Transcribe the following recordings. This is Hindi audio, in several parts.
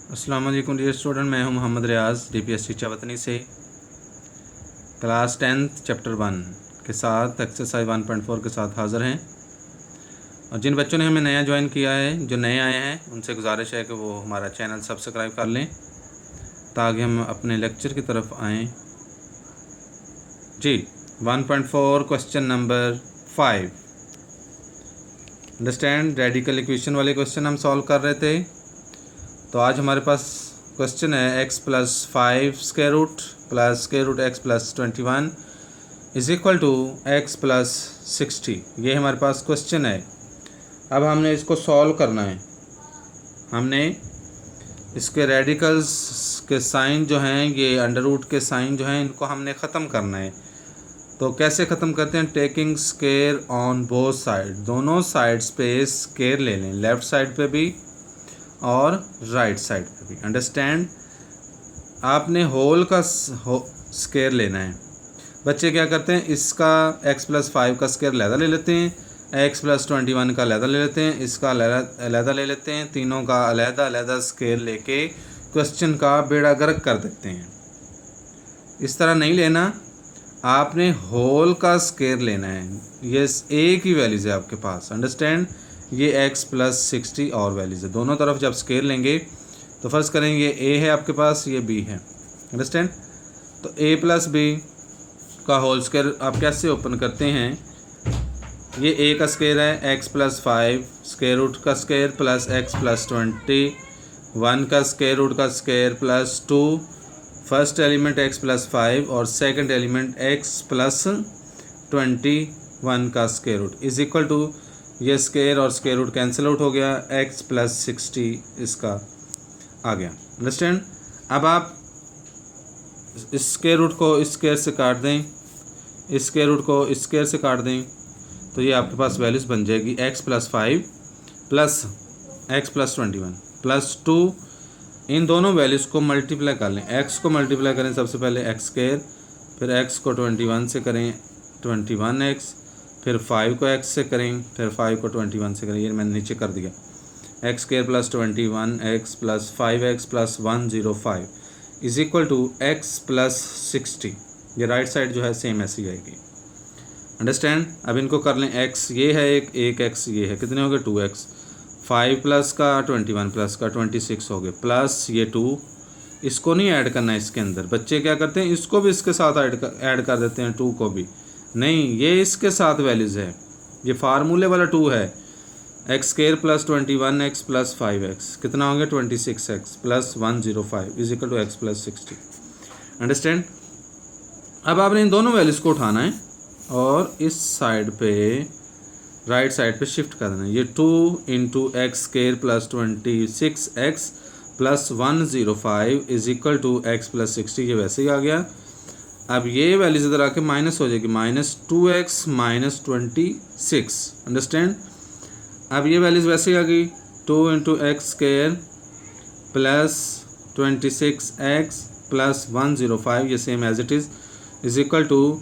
अस्सलाम वालेकुम डियर स्टूडेंट, मैं हूं मोहम्मद रियाज DPSC चवतनी से। क्लास 10th चैप्टर 1 के साथ एक्सरसाइज 1.4 के साथ हाज़िर हैं। और जिन बच्चों ने हमें नया ज्वाइन किया है, जो नए आए हैं, उनसे गुजारिश है कि वो हमारा चैनल सब्सक्राइब कर लें ताकि हम अपने लेक्चर की तरफ आएँ। जी 1.4 question number 5 understand radical equation वाले क्वेश्चन हम सॉल्व कर रहे थे। तो आज हमारे पास क्वेश्चन है x plus 5 square root plus square root x plus 21 is equal to x plus 60। ये हमारे पास क्वेश्चन है। अब हमने इसको सॉल्व करना है। हमने इसके रेडिकल्स के साइन जो हैं, ये अंडर रूट के साइन जो हैं, इनको हमने ख़त्म करना है। तो कैसे ख़त्म करते हैं? Taking square on both side, दोनों साइड्स पे स्क्वायर ले लें, लेफ़्ट साइड पे भी और राइट साइड पे भी। अंडरस्टैंड, आपने होल का स्क्वायर लेना है। बच्चे क्या करते हैं, इसका x प्लस 5 का स्क्वायर अलहदा ले लेते हैं, x प्लस 21 का अलहदा ले लेते हैं, इसका अलहदा ले लेते हैं, तीनों का अलहदा अलहदा स्क्वायर लेके क्वेश्चन का बेड़ा गर्क कर देते हैं। इस तरह नहीं लेना, आपने होल का स्क्वायर लेना है। ये एक ही वैल्यूज़ है आपके पास। अंडरस्टैंड, ये x प्लस 60 और वैल्यूज़ है। दोनों तरफ जब स्क्वायर लेंगे तो फर्स्ट करेंगे, ये a है आपके पास, ये b है। अंडरस्टैंड, तो a प्लस b का होल स्क्वायर आप कैसे ओपन करते हैं? ये a का स्क्वायर है, x प्लस 5 स्क्वायर रूट का स्क्वायर प्लस x प्लस 21 का स्क्वायर रूट का square plus 2, first element x plus 5 और सेकंड एलिमेंट x प्लस 21 का square root is equal to, ये स्क्वायर और स्क्वायर रूट कैंसिल आउट हो गया, x प्लस 60 इसका आ गया। अंडरस्टैंड, अब आप इस स्क्वायर रूट को इस स्क्वायर से काट दें, इस स्क्वायर रूट को इस स्क्वायर से काट दें, तो ये आपके पास वैल्यूज़ बन जाएगी x plus 5 plus x plus 21 plus 2। इन दोनों वैल्यूज़ को मल्टीप्लाई कर लें। x को मल्टीप्लाई करें सबसे पहले x स्क्वायर, फिर x को 21 से करें 21x, फिर 5 को x से करें, फिर 5 को 21 से करें। ये मैंने नीचे कर दिया, x square plus 21x plus 5x plus 105 is equal to x plus 60। ये राइट साइड जो है सेम ऐसी आएगी। अंडरस्टैंड, अब इनको कर लें। x ये है एक x ये है, कितने हो गए 2x, 5 प्लस का 21 प्लस का 26 हो गए, प्लस ये 2, इसको नहीं ऐड करना है इसके अंदर। बच्चे क्या करते हैं, इसको भी इसके साथ ऐड कर देते हैं, 2 को भी नहीं, ये इसके साथ वैल्यूज़ है, ये फार्मूले वाला 2 है। X square plus 21x plus 5x कितना हो गया 26x plus 105 is equal to x plus 60। Understand, अब आपने इन दोनों वैल्यूज़ को उठाना है और इस साइड पे राइट साइड पे शिफ्ट कर देना है। ये 2 into x square plus 26x plus 105 is equal to x plus 60, ये वैसे ही आ गया। अब ये वैल्यूज इधर आके माइनस हो जाएगी, -2x माइनस 26। अंडरस्टैंड, अब ये वैल्यूज वैसे ही आ गई, 2 into x square plus 26x plus 105, ये same as it is equal to,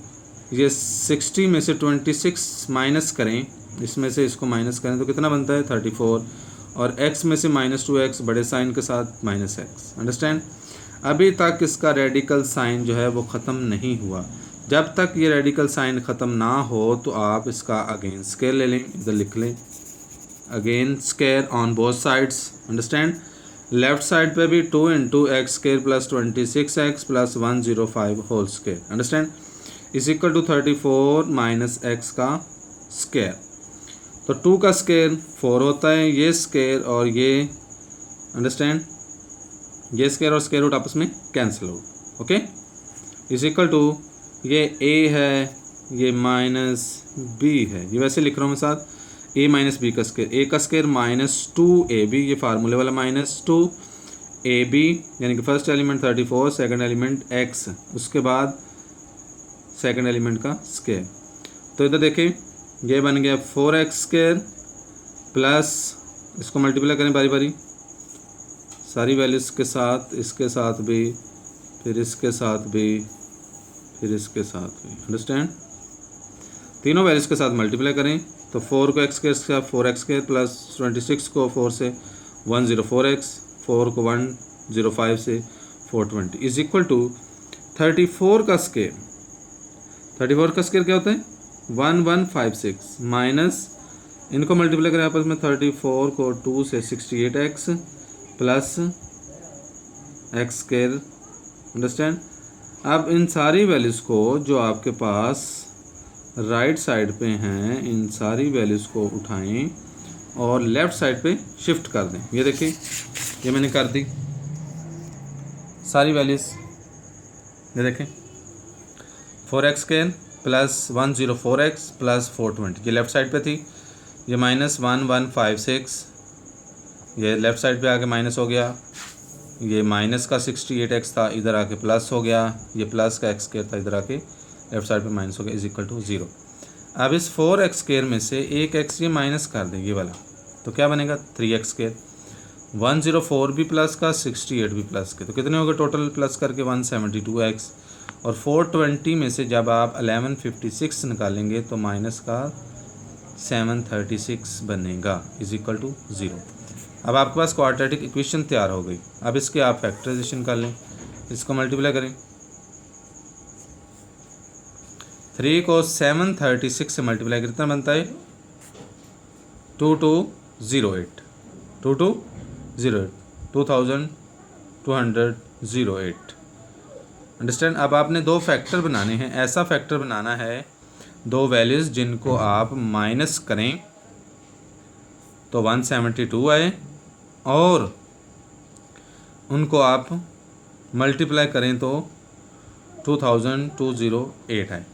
ये 60 में से 26 माइनस करें, इसमें से इसको माइनस करें तो कितना बनता है 34, और x में से -2x बड़े साइन के साथ -x। अंडरस्टैंड, अभी तक इसका रेडिकल साइन जो है वो ख़त्म नहीं हुआ। जब तक ये रेडिकल साइन ख़त्म ना हो तो आप इसका अगेन स्क्वायर ले लें, इधर लिख लें, again square on both sides. Understand, left side पे भी 2 into x square plus 26x plus 105 whole square. Understand, is equal to 34 minus x का स्क्वायर। तो 2 का स्क्वायर 4 होता है, ये स्क्वायर और ये, अंडरस्टैंड, ये स्क्वायर और स्क्वायर रूट आपस में cancel out. Okay, is equal to, ये a है, ये माइनस b है, ये वैसे लिख रहा हूँ मैं साथ, a माइनस b का स्क्वायर, a का स्क्वायर -2ab, ये फार्मूले वाला -2ab, यानी कि first element 34, second element x, उसके बाद सेकंड एलिमेंट का स्क्वायर। तो इधर देखें, ये बन गया 4x स्क्वायर प्लस, इसको मल्टीप्लाई करें बारी बारी सारी वैल्यूज़ के साथ, इसके साथ भी, फिर इसके साथ भी, फिर इसके साथ भी। अंडरस्टैंड, तीनों वैल्यूज़ के साथ मल्टीप्लाई करें तो 4 को x स्क्वायर से 4x स्क्वायर प्लस 26 को 4 से 104x, 4 को 1 0.05 से 420 इज इक्वल टू 34 का स्केयर। 34 का स्केयर क्या होता है 1156 माइनस, इनको मल्टीप्लाई करें आपस में, 34 को 2 से 68x plus x square. Understand. अब इन सारी वैल्यूज़ को जो आपके पास राइट साइड पे हैं, इन सारी वैल्यूज़ को उठाएं और लेफ़्ट साइड पे शिफ्ट कर दें। ये देखिए, ये मैंने कर दी सारी वैल्यूज़। ये देखें 4x square plus 104x plus 420, ये लेफ़्ट साइड पे थी। ये माइनस 1156, ये लेफ़्ट साइड पे आके माइनस हो गया। ये माइनस का 68x था, इधर आके प्लस हो गया। ये प्लस का एक्स स्केयर था, इधर आके लेफ़्ट साइड पे माइनस हो गया, इज इक्वल टू 0। अब इस 4x स्केयर में से एक एक्स ये माइनस कर दें, ये वाला, तो क्या बनेगा 3x स्केयर। 104 भी प्लस का, 68 भी प्लस के, तो कितने हो गए टोटल प्लस करके 172x। और 420 में से जब आप 1156 निकालेंगे तो माइनस का 736 बनेगा, इज इक्वल टू 0। अब आपके पास क्वाड्रेटिक इक्वेशन तैयार हो गई। अब इसके आप फैक्टराइजेशन कर लें, इसको मल्टीप्लाई करें। 3 को 736 से मल्टीप्लाई कितना बनता है 2208, 2208। अंडरस्टैंड। अब आपने दो फैक्टर बनाने हैं, ऐसा फैक्टर बनाना है, दो वैल्यूज़ जिनको आप माइनस करें तो 172 आए और उनको आप मल्टीप्लाई करें तो 2208 आए।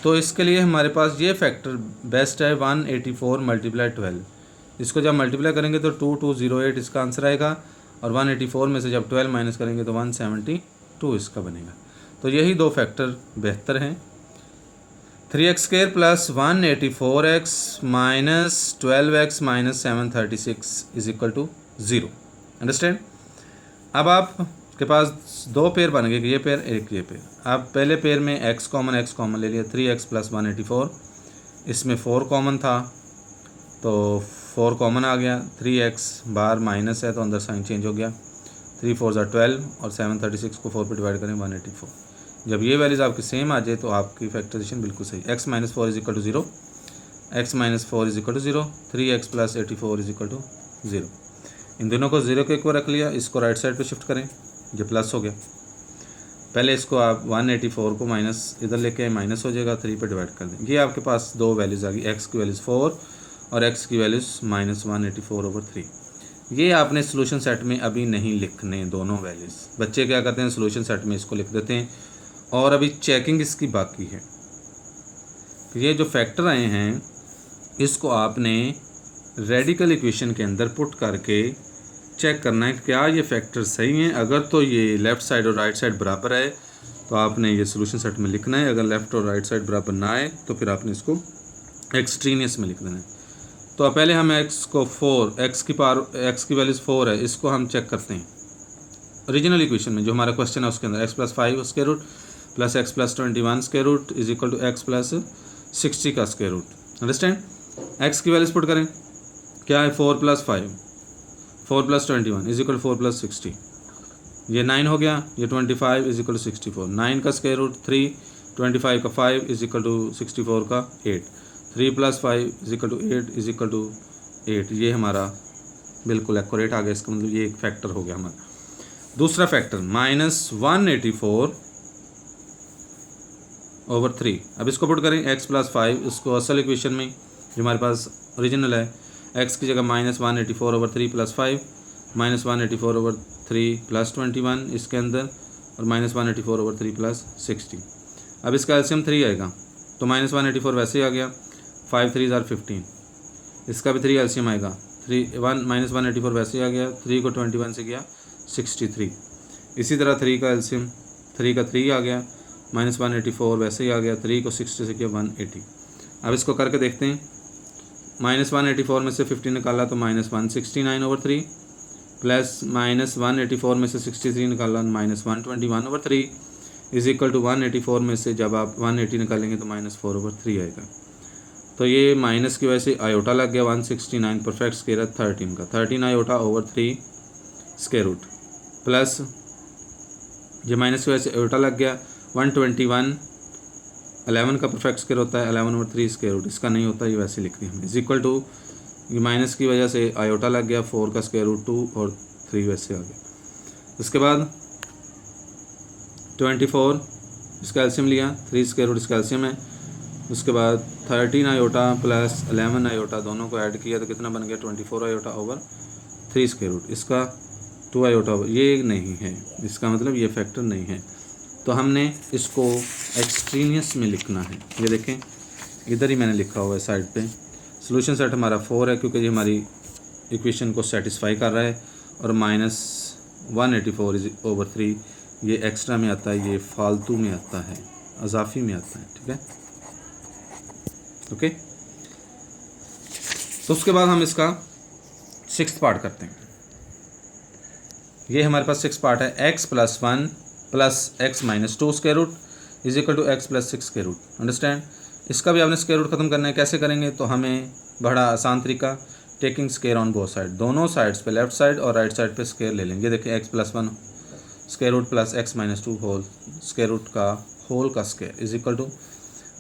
तो इसके लिए हमारे पास ये फैक्टर बेस्ट है 184 मल्टीप्लाई 12। इसको जब मल्टीप्लाई करेंगे तो 2208 इसका आंसर आएगा, और 184 में से जब 12 माइनस करेंगे तो 172 इसका बनेगा। तो यही दो फैक्टर बेहतर हैं। 3x square plus 184x minus 12x minus 736 is equal to 0। Understand. अब आपके पास दो पेयर बन गए, ये पेयर एक ये पेयर। आप पहले पेयर में x कॉमन ले लिया, 3x प्लस 184, इसमें 4 कॉमन था तो 4 कॉमन आ गया। 3x बार माइनस है तो अंदर साइन चेंज हो गया, 3 4 12 और 736 को 4 पे डिवाइड करें 184। जब ये वैल्यूज़ आपकी सेम आ जाए तो आपकी फैक्टराइजेशन बिल्कुल सही। x minus 4 is equal to 0, x minus 4 is equal to 0, 3x plus 84 is equal to 0। इन दोनों को 0 के एक बार रख लिया, इसको राइट साइड पे शिफ्ट करें, ये प्लस हो गया। पहले इसको आप 184 को माइनस इधर लेके माइनस हो जाएगा, 3 पे डिवाइड कर दें। ये आपके पास दो वैल्यूज़ आ गई, x की वैल्यूज़ 4 और x की वैल्यूज़ माइनस 184/3। ये आपने सोल्यूशन सेट में अभी नहीं लिखने दोनों वैल्यूज़। बच्चे क्या करते हैं सोल्यूशन सेट में इसको लिख देते हैं और अभी चेकिंग इसकी बाकी है। ये जो फैक्टर आए हैं इसको आपने रेडिकल इक्वेशन के अंदर पुट करके चेक करना है क्या ये फैक्टर सही हैं। अगर तो ये लेफ़्ट साइड और राइट साइड बराबर है तो आपने ये सोल्यूशन सेट में लिखना है। अगर लेफ़्ट और राइट साइड बराबर ना आए तो फिर आपने इसको एक्सट्रीनियस में लिख देना है। तो पहले हम x को 4, x की वैल्यूज़ 4 है, इसको हम चेक करते हैं ओरिजिनल इक्वेशन में जो हमारा क्वेश्चन है उसके अंदर। x plus 5 square root plus x plus 21 square root is equal to x plus 60 का स्क्वायर रूट। अंडरस्टैंड। x की वैल्यूज़ पुट करें, क्या है 4 plus 5, 4 plus 21 is equal to 4 plus 60, ये 9 हो गया। ये 25 इज इक्वल टू 64, 9 का स्क्वायर रूट 3, 25 का 5 इज इक्वल टू 64 का 8, 3 plus 5 is equal to 8 is equal to 8। ये हमारा बिल्कुल एक्यूरेट आ गया, इसका मतलब ये एक फैक्टर हो गया हमारा। दूसरा फैक्टर -184/3। अब इसको पुट करें x प्लस 5, इसको असल इक्वेशन में जो हमारे पास ओरिजिनल है, x की जगह -184/3 प्लस 5, -184/3 प्लस 21 इसके अंदर, और -184/3 प्लस 60। अब इसका एलसीएम 3 आएगा तो -184 वैसे ही आ गया, 5 3 = 15, इसका भी 3 एलसीएम आएगा, 184 वैसे ही आ गया, 3 को 21 से गया 63। इसी तरह 3 का एलसीएम 3 का 3 आ गया, -184 वैसे ही आ गया, 3 को 60 से किया 180। अब इसको करके देखते हैं, -184 में से 15 निकाला तो -169/3 प्लस -184 में से 63 निकाला -121/3 इज इक्वल टू 184 में से जब आप 180 निकालेंगे तो -4/3 आएगा। तो ये माइनस की वजह से आयोटा लग गया 169 परफेक्ट स्क्वायर 13 का, 13 आयोटा/3 स्क्वायर रूट। प्लस ये माइनस की वजह से आयोटा लग गया 121, 11 का परफेक्ट स्क्वायर होता है 11/3 स्क्वायर रूट, इसका नहीं होता, ये वैसे लिख दिया हमने। इज इक्वल टू ये माइनस की वजह से आयोटा लग गया 4 का स्क्वायर रूट 2 और 3 वैसे आ गया। उसके बाद 24 इसका एल्शियम लिया, 3 स्क्वायर रूट इसका एल्शियम है। उसके बाद 13 आयोटा प्लस 11 आयोटा दोनों को ऐड किया तो कितना बन गया 24 आयोटा ओवर 3 स्क्वायर रूट, इसका 2 आयोटा ओवर, ये नहीं है, इसका मतलब ये फैक्टर नहीं है, तो हमने इसको एक्सट्रीनियस में लिखना है। ये देखें इधर ही मैंने लिखा हुआ है साइड पे। सोल्यूशन सेट हमारा 4 है क्योंकि ये हमारी इक्वेशन को सेटिस्फाई कर रहा है, और -184/3 ये एक्स्ट्रा में आता है, ये फालतू में आता है, अजाफी में आता है, ठीक है, ओके। तो उसके बाद हम इसका 6th पार्ट करते हैं। ये हमारे पास 6 पार्ट है, x + 1 + x - 2 square root is equal to x + 6 square root. Understand. इसका भी आपने स्क्वायर रूट ख़त्म करना है, कैसे करेंगे, तो हमें बड़ा आसान तरीका, taking square on both side, दोनों साइड्स पे लेफ्ट साइड और राइट साइड पे स्क्वायर ले लेंगे। देखिए x + 1 square root plus x - 2 whole square root का होल का स्क्वायर इज इक्वल टू,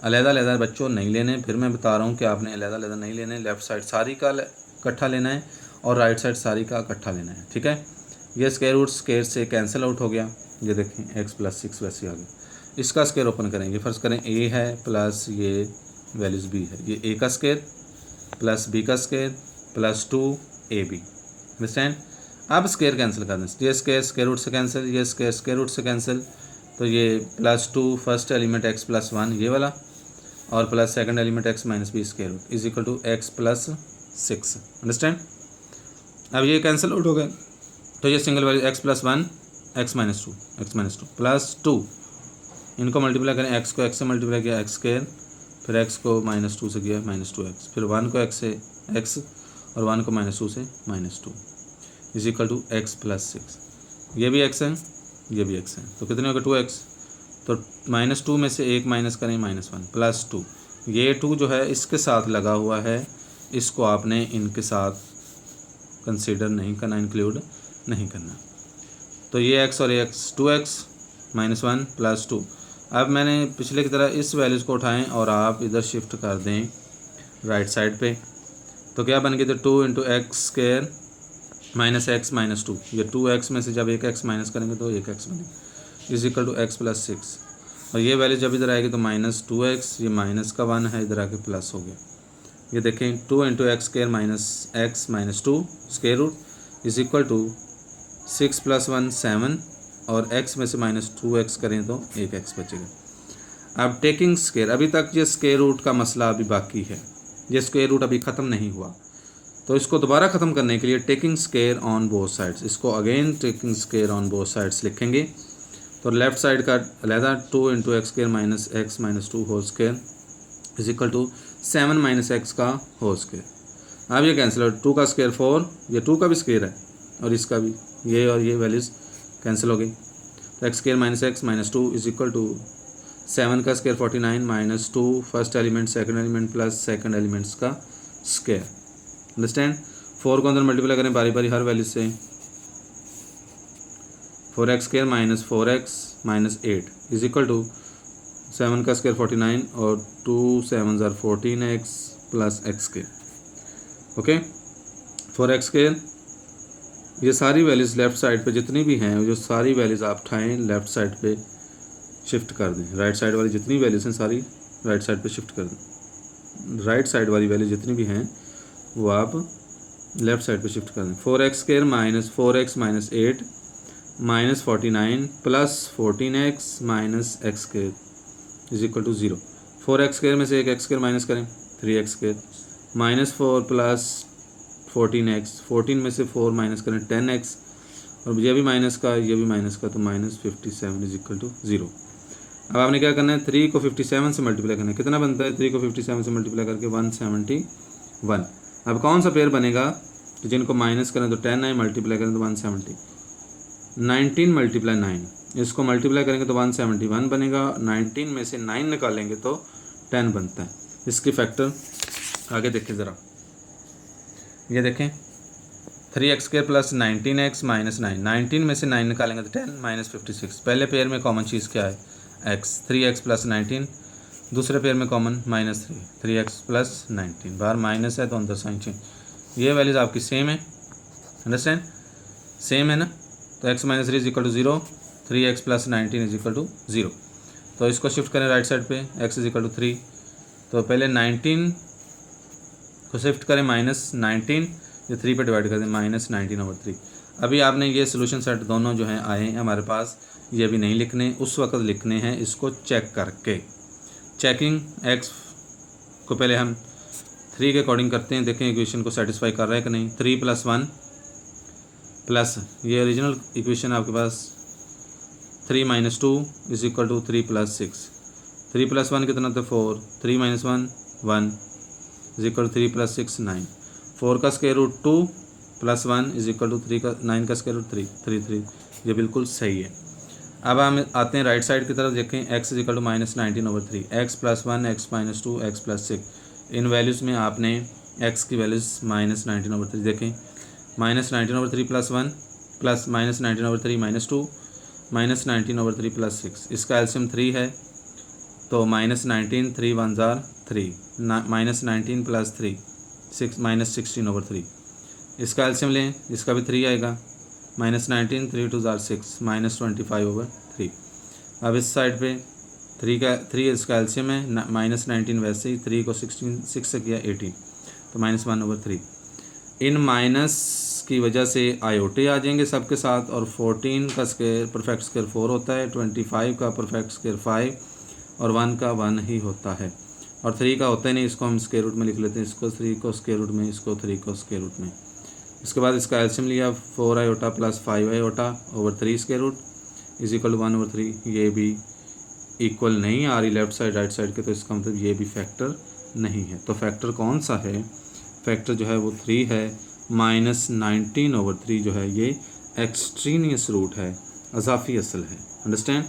अलग-अलग बच्चों नहीं लेने, फिर मैं बता रहा हूँ कि आपने अलग-अलग नहीं लेने, लेफ्ट साइड सारी का इकट्ठा लेना है और राइट साइड सारी का इकट्ठा लेना है, ठीक है। ये स्क्वायर रूट स्क्वायर से कैंसिल आउट हो गया, ये देखें x + 6 वैसे आ गया। इसका स्क्वायर ओपन करेंगे, फर्ज करें a है प्लस ये वैल्यूज़ b है, ये a का स्क्वायर प्लस b का स्क्वायर प्लस 2ab, अंडरस्टैंड। अब स्क्वायर कैंसिल कर दें, ये स्क्वायर स्क्वायर रूट से कैंसिल, ये स्क्वायर स्क्वायर रूट से कैंसिल, तो ये +2 फर्स्ट एलिमेंट x + 1 ये वाला और plus second element x - b square root is equal to x + 6, understand. अब ये कैंसिल आउट हो गए, तो ये single value x + 1 x - 2 plus 2, इनको मल्टीप्लाई करें, x को x से मल्टीप्लाई किया x स्क्वायर, फिर x को -2 से किया -2x, फिर 1 को x से x और 1 को -2 से -2 इज इक्वल टू x + 6। ये भी x है, ये भी x है, तो कितने हो गए 2x, तो -2 में से 1 माइनस करें -1 प्लस 2, ये 2 जो है इसके साथ लगा हुआ है, इसको आपने इनके साथ कंसीडर नहीं करना, इंक्लूड नहीं करना, तो ये x और ये x 2x -1 प्लस 2। अब मैंने पिछले की तरह इस वैल्यूज़ को उठाएं और आप इधर शिफ्ट कर दें राइट साइड पे, तो क्या बन गया, तो 2 × x स्क्वायर -x - 2, ये 2x में से जब एक x माइनस करेंगे तो 1x बनेगा इज इक्वल टू x + 6, और ये वैल्यू जब इधर आएगी तो -2x, ये माइनस का 1 है, इधर आके प्लस हो गया। ये देखें 2 × x square -x - 2 square root is equal to 6 + 1 7, और x में से -2x करें तो 1x बचेगा। अब टेकिंग स्क्वायर, अभी तक ये स्क्वायर रूट का मसला अभी बाकी है, ये स्क्वायर रूट अभी ख़त्म नहीं हुआ, तो इसको दोबारा ख़त्म करने के लिए taking square on both sides, इसको again taking square on both sides लिखेंगे। तो लेफ्ट साइड का अलहदा 2 × x square -x - 2 whole square is equal to 7 - x का होल स्क्वायर। अब ये कैंसिल हो, 2 का स्क्वायर 4, ये 2 का भी स्क्वायर है और इसका भी, ये और ये वैल्यूज़ कैंसिल हो गई, तो x square -x - 2 is equal to 7 का square 49 -2 first element second element plus second elements का स्क्वायर, अंडरस्टैंड। 4 को अंदर मल्टीप्लाई करें बारी बारी हर वैल्यू से, 4x square -4x - 8 is equal to 7 का स्क्वायर 49 और 2 7s are 14x plus x square, okay. 4x square, ये सारी वैल्यूज़ लेफ़्ट साइड पे जितनी भी हैं, जो सारी वैल्यूज़ आप उठाएँ लेफ़्ट साइड पे शिफ्ट कर दें, राइट साइड वाली जितनी वैल्यूज़ हैं सारी राइट साइड पे शिफ्ट कर दें, राइट साइड वाली वैल्यू जितनी भी हैं वो आप लेफ़्ट साइड पे शिफ्ट कर दें। 4x square -4x - 8 -49 plus 14x minus x square is equal to 0। 4x square में से एक x स्क्वायर माइनस करें, 3x स्क्वायर -4 प्लस 14x, 14 में से 4 माइनस करें 10x, और ये भी माइनस का ये भी माइनस का, तो -57 इज इक्वल टू 0। अब आपने क्या करना है, 3 को 57 से मल्टीप्लाई करना है, कितना बनता है 3 को 57 से मल्टीप्लाई करके 171। अब कौन सा पेयर बनेगा, तो जिनको माइनस करें तो 10 आए, मल्टीप्लाई करें तो 170, 19 × 9, इसको मल्टीप्लाई करेंगे तो 171 बनेगा, 19 में से 9 निकालेंगे तो 10 बनता है। इसकी फैक्टर आगे देखें ज़रा, ये देखें 3x² प्लस 19x माइनस 9, 19 में से 9 निकालेंगे तो 10 माइनस 56। पहले पेयर में कॉमन चीज़ क्या है? x, 3x प्लस 19, दूसरे पेयर में कॉमन माइनस 3, 3x प्लस 19, बाहर माइनस है तो अंदर साइन चेंज। ये वैल्यूज़ आपकी सेम है, अंडरस्टैंड, सेम है ना। तो x minus 3 is equal to 0, 3x plus 19 is equal to 0। तो इसको शिफ्ट करें राइट साइड पे, x इज इक्वल टू 3। तो पहले 19 को शिफ्ट करें माइनस 19, ये 3 पे डिवाइड कर दें, माइनस 19/3। अभी आपने ये सोल्यूशन सेट दोनों जो हैं आए हैं हमारे पास, ये भी नहीं लिखने, उस वक्त लिखने हैं इसको चेक करके। चेकिंग x को पहले हम 3 के अकॉर्डिंग करते हैं, देखें इक्वेशन को सेटिस्फाई कर रहा है कि नहीं। 3 + 1 प्लस ये ओरिजिनल इक्वेशन आपके पास 3 - 2 इज इक्वल टू 3 + 6। 3 + 1 कितना था? 4, 3 - 1 1 इज इक्वल टू 3 + 6 9। 4 का square root 2 + 1 is equal to 3 का 9 का स्क्वायर रूट 3, 3 3। ये बिल्कुल सही है। अब हम आते हैं राइट साइड की तरफ, देखें x is equal to minus 19/3, x + 1 x - 2 x + 6। In values में आपने x की वैल्यूज़ माइनस 19/3 देखें, माइनस 19/3 + 1 प्लस माइनस 19/3 - 2 माइनस 19/3 + 6। इसका एलसीएम 3 है तो माइनस 19, 3 1 जार 3, माइनस 19 + 3 6 माइनस 16/3। इसका एलसीएम लें, इसका भी 3 आएगा, माइनस 19, 3 2 जार 6 माइनस 25/3। अब इस साइड पे 3 इसका एलसीएम है, माइनस 19 वैसे ही, 3 को 6 से किया 18 तो माइनस 1/3। इन माइनस की वजह से आयोटे आ जाएंगे सबके साथ, और 14 का स्क्वायर परफेक्ट स्क्वायर 4 होता है, 25 का परफेक्ट स्क्वायर 5 और 1 का 1 ही होता है, और 3 का होता ही नहीं। इसको हम स्क्वायर रूट में लिख लेते हैं, इसको 3 को स्क्वायर रूट में, इसको 3 को स्क्वायर रूट में। इसके बाद इसका एलसीएम लिया 4 iota plus 5 iota over 3 square root is equal to 1/3। ये भी इक्वल नहीं आ रही लेफ्ट साइड राइट साइड के, तो इसका मतलब ये भी फैक्टर नहीं है। तो फैक्टर कौन सा है? फैक्टर जो है वो 3 है, माइनस 19/3 जो है ये एक्सट्रीनियस रूट है, अजाफी असल है, अंडरस्टैंड।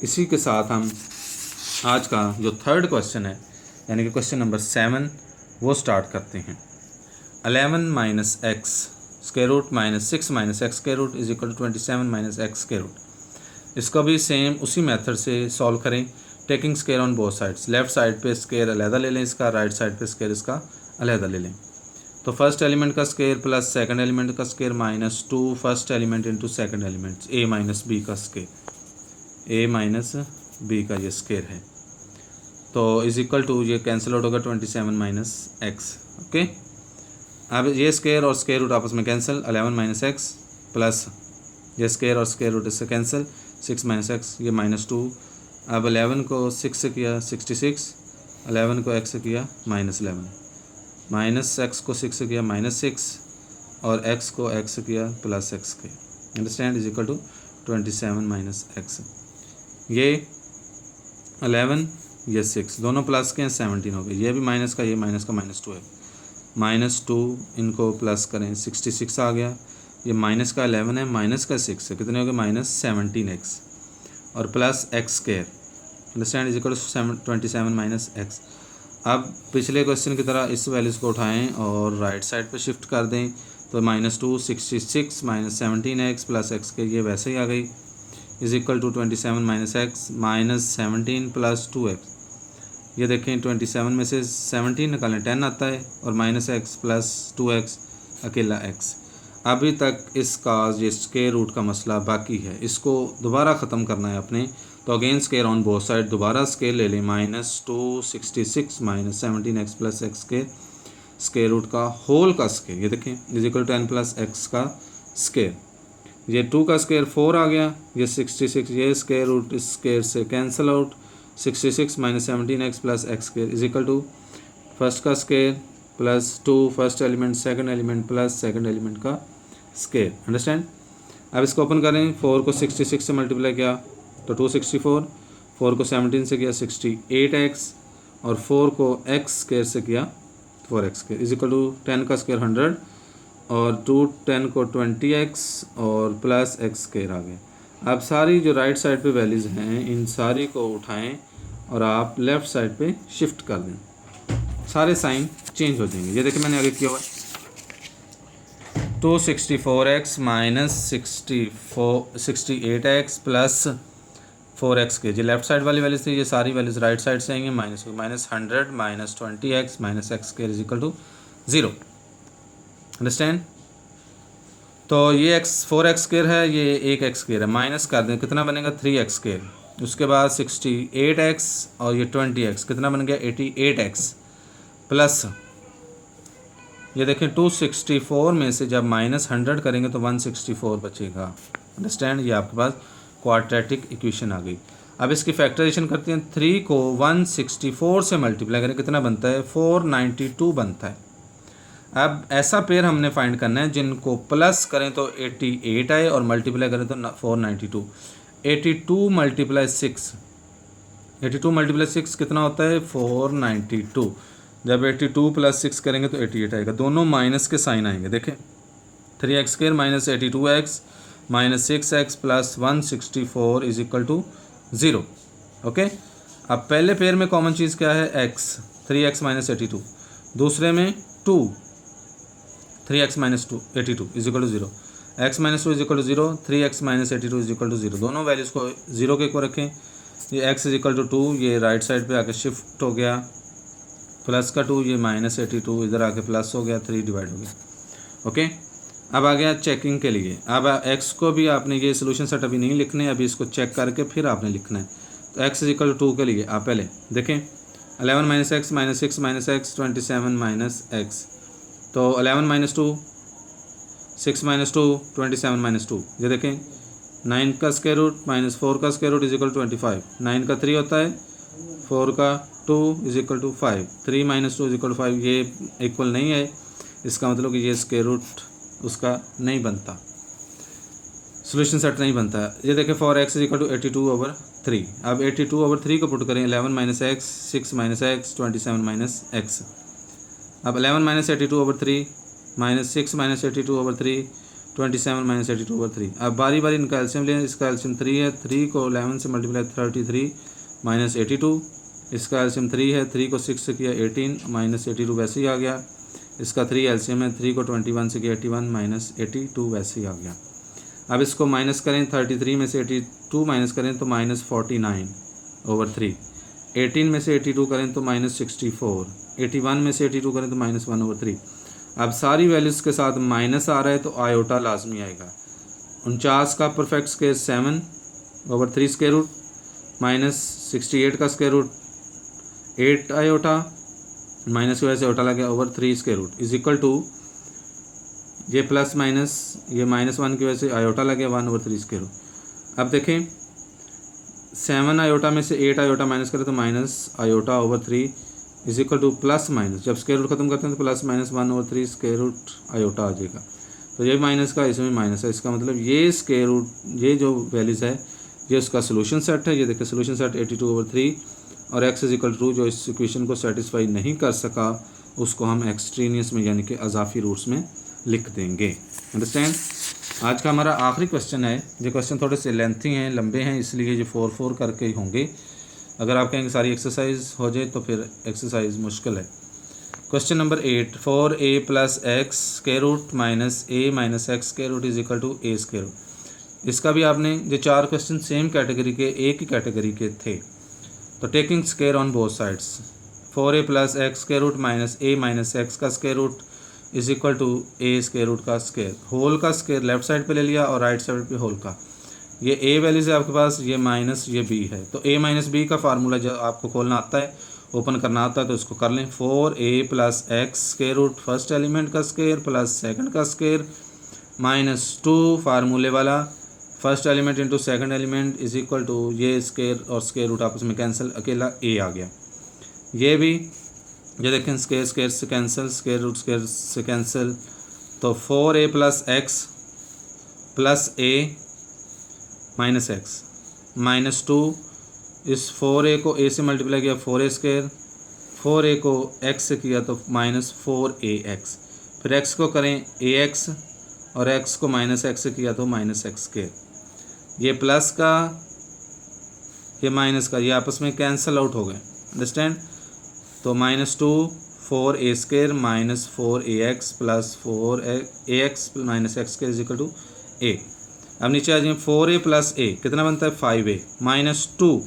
इसी के साथ हम आज का जो थर्ड क्वेश्चन है यानी कि क्वेश्चन नंबर 7 वो स्टार्ट करते हैं। 11 - x square root minus 6 - x square root is equal to 27 - x square root. इसका भी सेम उसी मेथड से सॉल्व करें, taking square on both sides. Left side पे स्क्वायर अलहदा ले लें इसका, राइट साइड पे स्क्वायर इसका अलहदा ले लें। तो फर्स्ट एलिमेंट का स्क्वायर प्लस सेकंड एलिमेंट का square minus 2 first element into second element, a - b का स्क्वायर, a - b का ये स्क्वायर है। तो इज इक्वल टू ये कैंसिल आउट होगा 27 - x। ओके, अब ये स्क्वायर और स्क्वायर रूट आपस में कैंसिल, 11 - x प्लस ये स्क्वायर और स्क्वायर रूट इससे कैंसिल, 6 - x, ये -2। अब 11 को 6 से किया 66, 11 को x से किया -11, माइनस x को 6 से किया -6 और x को x से किया +x के, understand, is equal to 27 - x। ये 11 ये 6 दोनों प्लस के हैं, 17 हो गए। ये भी माइनस का, ये माइनस का -2 है, -2 इनको प्लस करें 66 आ गया। ये माइनस का 11 है, माइनस का 6 है, कितने हो गए? -17x और plus x square, understand, is equal to 27 - x। अब पिछले क्वेश्चन की तरह इस वैल्यूज़ को उठाएं और राइट साइड पे शिफ्ट कर दें, तो -2 66 -17x प्लस x के, ये वैसे ही आ गई, is equal to 27 - x -17 + 2x। ये देखें 27 में से 17 निकालें 10 आता है, और -x + 2x अकेला x। अभी तक इसका ये स्क्वायर रूट का मसला बाकी है, इसको दोबारा ख़त्म करना है अपने। तो again square on both side, दोबारा स्क्वायर ले लें, -266 -17x + x के स्क्वायर रूट का होल का स्क्वायर, ये देखें इज इक्वल टू 10 + x का स्क्वायर। ये 2 का स्क्वायर 4 आ गया, ये 66, ये स्क्वायर रूट इस स्क्वायर से cancel out, 66 -17x + x square is equal to first का square plus 2 first element second element plus second element का स्क्वायर, अंडरस्टैंड। अब इसको ओपन करें, 4 को 66 से मल्टीप्लाई किया तो 264, 4 को 17 से किया 68x और 4 को x स्क्वायर से किया 4x square is equal to 10 का स्क्वायर 100 और 10 को 20x और प्लस x स्क्वायर आ गया। अब सारी जो राइट साइड पे वैल्यूज़ हैं इन सारी को उठाएं और आप लेफ़्ट साइड पे शिफ्ट कर दें, सारे साइन चेंज हो जाएंगे। ये देखिए मैंने आगे किया हुआ है, 264x minus 68x plus 4x के जो लेफ्ट साइड वाली वैल्यूज थी ये सारी वैल्यूज राइट साइड से आएंगे minus 100 minus 20x minus x square is equal to 0। Understand. तो ये x 4x स्क्वायर है, ये एक एक्स स्क्वायर है, माइनस कर दें कितना बनेगा 3x स्क्वायर। उसके बाद 68x और ये 20x कितना बन गया 88x प्लस ये देखें 264 में से जब माइनस 100 करेंगे तो 164 बचेगा। अंडरस्टैंड। ये आपके पास क्वाड्रेटिक इक्वेशन आ गई। अब इसकी फैक्टराइजेशन करते हैं, 3 को 164 से मल्टीप्लाई करें कितना बनता है 492 बनता है। अब ऐसा पेयर हमने फाइंड करना है जिनको प्लस करें तो 88 आए और मल्टीप्लाई करें तो 492। 82 मल्टीप्लाई 6 कितना होता है 492। जब 82 प्लस 6 करेंगे तो 88 आएगा। दोनों माइनस के साइन आएंगे। देखें 3x square minus 82x minus 6x plus 164 is equal to 0। Okay. अब पहले पेयर में कॉमन चीज़ क्या है x, 3x माइनस 82। दूसरे में 2, 3x minus 82 is equal to 0। x minus 2 is equal to 0, 3x minus 82 is equal to 0। दोनों वैल्यूज़ को 0 के ऊपर रखें। ये x इज इक्वल टू 2, ये राइट साइड पे आके शिफ्ट हो गया, प्लस का 2, ये माइनस 82 इधर आके प्लस हो गया, 3 डिवाइड हो गया। ओके। अब आ गया चेकिंग के लिए। अब x को भी आपने ये सोल्यूशन सेट अभी नहीं लिखने, अभी इसको चेक करके फिर आपने लिखना है। तो x इज इक्वल टू 2 के लिए आप पहले देखें 11 minus x minus 6 minus x 27 minus x. तो 11 माइनस 2 6 माइनस 2 27 माइनस 2। ये देखें 9 का स्क्वायर रूट माइनस 4 का स्क्वायर रूट इज इक्वल 25। 9 का 3 होता है, 4 का 2 is equal to 5। 3 minus 2 is equal to 5। ये इक्वल नहीं है, इसका मतलब कि ये स्क्वायर रूट उसका नहीं बनता, सोल्यूशन सेट नहीं बनता। ये देखें 4x इज इक्वल टू 82/3। अब 82/3 को पुट करें 11 minus x 6 minus x 27 minus x. अब 11 माइनस 82/3 माइनस 6 माइनस 82/3 27 माइनस 82/3। अब बारी बारी इनका एल्सियम लें। इसका एल्सियम 3 है, 3 को 11 से मल्टीप्लाई 33 माइनस 82। इसका एल्सियम 3 है, 3 को 6 से किया 18 माइनस 82 वैसे ही आ गया। इसका 3 एल्सियम है, 3 को 21 से किया 81 माइनस 82 वैसे ही आ गया। अब इसको माइनस करें, 33 में से 82 माइनस करें तो माइनस 49/3। 18 में से 82 करें तो माइनस 64। 81 में से 82 करें तो माइनस 1/3। अब सारी वैल्यूज़ के साथ माइनस आ रहा है तो आयोटा लाजमी आएगा। 49 का perfect square 7/3 square root minus 68 का स्क्वायर रूट 8 आयोटा माइनस की वजह से आयोटा लगे /3 square root is equal to ये प्लस माइनस ये -1 की वजह से आयोटा लगे 1/3 स्क्वायर रूट। अब देखें 7 आयोटा में से 8 आयोटा माइनस करें तो माइनस आयोटा/3 is equal to plus minus, जब स्क्वायर रूट खत्म करते हैं तो plus minus 1/3 square root iota आ जाएगा। तो ये माइनस का इसमें माइनस है, इसका मतलब ये स्क्वायर रूट ये जो वैल्यूज़ है ये उसका सोल्यूशन सेट है। ये देखिए सोल्यूशन सेट 82/3 और x इज इक्वल टू जो इस इक्वेशन को सेटिस्फाई नहीं कर सका उसको हम एक्सट्रेनियस में यानी कि अजाफी रूट्स में लिख देंगे। अंडरस्टैंड। आज का हमारा आखिरी क्वेश्चन है। ये क्वेश्चन थोड़े से लेंथी हैं, लंबे हैं, इसलिए ये 4 करके ही होंगे। अगर आप कहेंगे सारी एक्सरसाइज हो जाए तो फिर एक्सरसाइज मुश्किल है। Question number 8, 4a plus x square root minus a minus x square root is equal to a square root. इसका भी आपने ये 4 क्वेश्चन सेम कैटेगरी के एक ही कैटेगरी के थे। तो taking square on both sides 4a plus x square root minus a minus x का square root is equal to a square root का स्क्वायर। होल का स्क्वायर लेफ्ट साइड पे ले लिया और राइट साइड पे होल का। ये a वैल्यूज है आपके पास, ये माइनस ये b है। तो a माइनस b का फार्मूला जो आपको खोलना आता है ओपन करना आता है तो इसको कर लें। 4a plus x square root first element का स्क्वायर प्लस सेकंड का स्क्वायर माइनस 2 फार्मूले वाला first element into second element is equal to ये स्क्वायर और स्क्वायर रूट आपस में कैंसिल, अकेला a आ गया। ये भी ये देखें स्क्वायर स्क्वायर से कैंसिल, स्क्वायर रूट स्क्वायर से कैंसिल। तो 4a plus x plus a minus x minus 2, इस 4a को a से मल्टीप्लाई किया 4a स्क्वायर, 4a को x से किया तो माइनस 4ax, फिर x को करें ax और x को माइनस x से किया तो माइनस एक्स स्क्वायर। ये प्लस का ये माइनस का ये आपस में कैंसिल आउट हो गए। अंडरस्टैंड। तो -2 4a² minus 4ax plus 4ax minus x square is equal to a. अब नीचे आ जाइए, 4a प्लस ए कितना बनता है 5a माइनस 2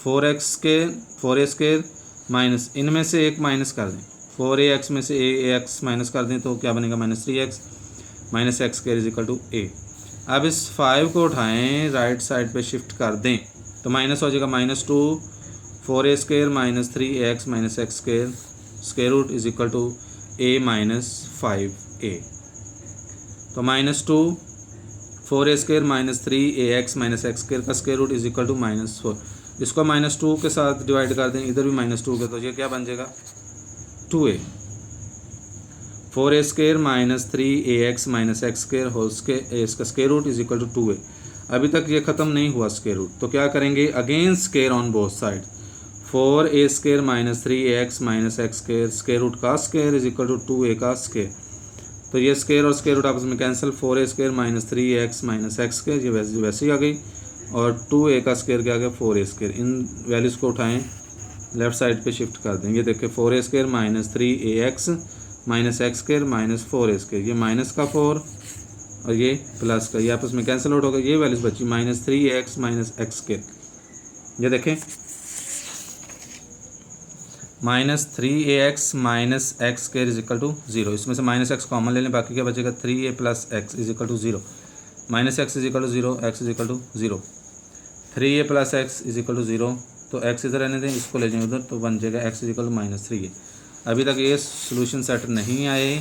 4a² माइनस इनमें से एक माइनस कर दें, 4ax में से ax माइनस कर दें तो क्या बनेगा -3x minus x square is equal to a. अब इस 5 को उठाएं राइट साइड पे शिफ्ट कर दें तो माइनस हो जाएगा -2 4a² minus 3ax minus x square root is equal to a minus 5a। तो -2 4a² minus 3ax minus x square का square root is equal to -4। इसको -2 के साथ डिवाइड कर दें, इधर भी -2 के, तो ये क्या बन जाएगा 2a। 4a² minus 3ax minus x square whole square इसका square root is equal to 2a। अभी तक ये ख़त्म नहीं हुआ स्क्वायर रूट, तो क्या करेंगे again square on both side. 4a² minus 3ax minus x square root का square is equal to 2a का स्क्वायर। तो ये स्क्वायर और स्क्वायर रूट आपस में cancel, 4a² minus 3ax minus x square ये वैसे ही आ गई, और 2a का स्क्वायर क्या आ गया 4a²। इन वैल्यूज़ को उठाएं लेफ़्ट साइड पे शिफ्ट कर दें। ये देखिए 4a² minus 3ax minus x square minus 4a², ये माइनस का 4 और ये प्लस का, ये आपस में कैंसिल आउट होगा, ये वैल्यूज़ बची -3ax माइनस एक्स स्क्वायर। ये देखें -3ax minus x square is equal to 0। इसमें से -x कॉमन ले लें, बाकी क्या बचेगा 3a plus x is equal to 0, minus x is equal to 0, x is equal to 0, 3a plus x is equal to 0। तो x इधर रहने दें, इसको ले जाएंगे उधर, तो बन जाएगा x is equal to -3a। अभी तक ये सोल्यूशन सेट नहीं आए,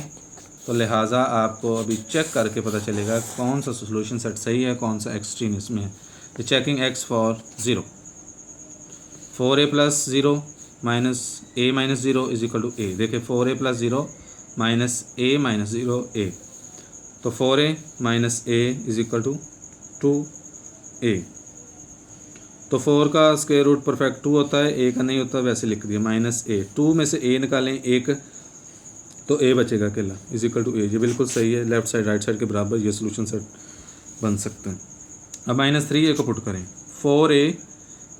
तो लिहाजा आपको अभी चेक करके पता चलेगा कौन सा सोल्यूशन सेट सही है, कौन सा एक्सट्रीम इसमें है। तो checking x for 0, 4a plus 0 minus a minus 0 is equal to a। देखिए 4a plus 0 minus a minus 0 a, तो 4a minus a is equal to 2a। तो 4 का स्क्वायर रूट परफेक्ट 2 होता है, a का नहीं होता, वैसे लिख दिया -a। 2 में से a निकालें एक, तो a बचेगा अकेला इज इक्वल टू a। ये बिल्कुल सही है, लेफ्ट साइड राइट साइड के बराबर ये सोल्यूशन सेट बन सकते हैं। अब -3a को पुट करें, 4a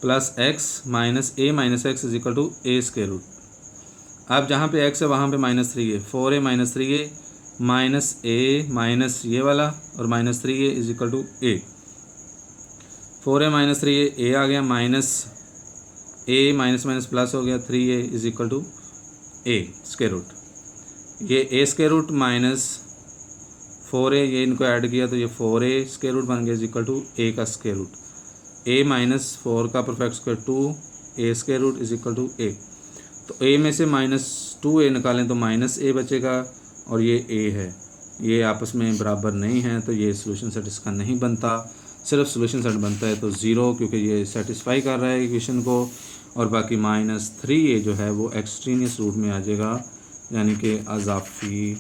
plus x minus a minus x is equal to a square root. अब जहाँ पे x है वहाँ पे -3a, 4a minus 3a minus a minus ये वाला और -3a is equal to a। 4a minus 3a a आ गया, minus a minus minus plus हो गया, 3a is equal to a square root. ये a square root minus 4a, ये इनको ऐड किया तो ये 4a स्क्वायर रूट बन गया इज इक्वल टू a का स्क्वायर रूट। a माइनस 4 का perfect square 2a square root is equal to a। तो a में से -2a निकालें तो -a बचेगा, और ये a है, ये आपस में बराबर नहीं है, तो ये सोल्यूशन सेट इसका नहीं बनता। सिर्फ सोल्यूशन सेट बनता है तो 0, क्योंकि ये सेटिस्फाई कर रहा है इक्वेशन को, और बाकी -3a जो है वो एक्सट्रीनियस रूट में आ जाएगा, यानी कि अज़ाफ़ी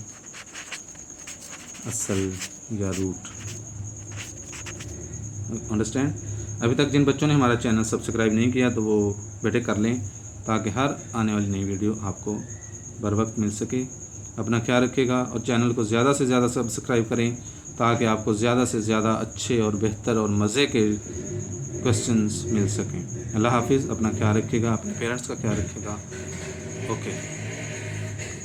असल या रूट। अंडरस्टैंड? अभी तक जिन बच्चों ने हमारा चैनल सब्सक्राइब नहीं किया तो वो बेटे कर लें, ताकि हर आने वाली नई वीडियो आपको बर वक्त मिल सके। अपना ख्याल रखिएगा और चैनल को ज़्यादा से ज़्यादा सब्सक्राइब करें, ताकि आपको ज़्यादा से ज़्यादा अच्छे और बेहतर और मज़े के क्वेश्चंस मिल सकें। अल्लाह हाफिज़। अपना ख्याल रखिएगा, अपने पेरेंट्स का ख्याल रखिएगा। ओके।